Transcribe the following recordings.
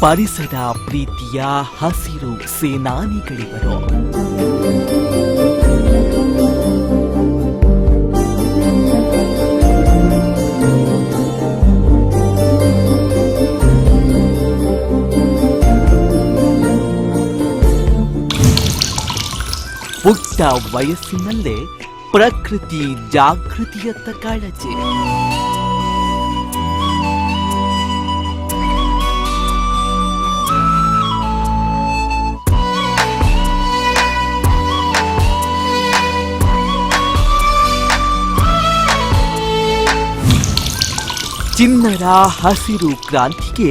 ಪರಿಸರ ಪ್ರೀತಿಯ ಹಸಿರು ಸೇನಾನಿಗಳಿವರು. ಪುಟ್ಟ ವಯಸ್ಸಿನಲ್ಲೇ ಪ್ರಕೃತಿ ಜಾಗೃತಿಯತ್ತ ಕಾಳಜಿ. ಚಿನ್ನರ ಹಸಿರು ಕ್ರಾಂತಿಗೆ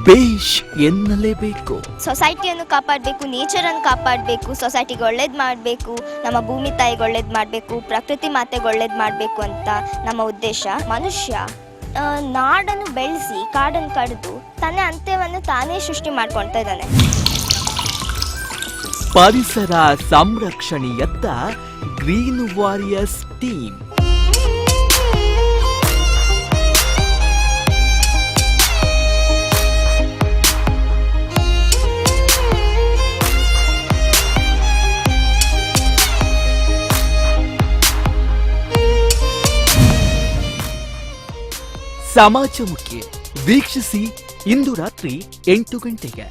ಬೇಷ್ ಎನ್ನಲೇಬೇಕು. ಸೊಸೈಟಿಯನ್ನು ಕಾಪಾಡಬೇಕು, ನೇಚರನ್ನು ಕಾಪಾಡಬೇಕು, ಸೊಸೈಟಿಗೆ ಒಳ್ಳೇದು ಮಾಡಬೇಕು, ನಮ್ಮ ಭೂಮಿ ತಾಯಿಗೆ ಒಳ್ಳೇದು ಮಾಡಬೇಕು, ಪ್ರಕೃತಿ ಮಾತೆಗೆ ಒಳ್ಳೇದು ಮಾಡಬೇಕು ಅಂತ ನಮ್ಮ ಉದ್ದೇಶ. ಮನುಷ್ಯ ನಾಡನ್ನು ಬೆಳೆಸಿ ಕಾಡನ್ನು ಕಡಿದು ತನ್ನ ಅಂತ್ಯವನ್ನು ತಾನೇ ಸೃಷ್ಟಿ ಮಾಡ್ಕೊಳ್ತಾ ಇದ್ದಾನೆ. ಪರಿಸರ ಸಂರಕ್ಷಣೆಯತ್ತ ಗ್ರೀನ್ ವಾರಿಯರ್ಸ್ ಟೀಮ್. ಸಮಾಜಮುಖಿ ವೀಕ್ಷಿಸಿ ಇಂದು ರಾತ್ರಿ 8 ಗಂಟೆಗೆ.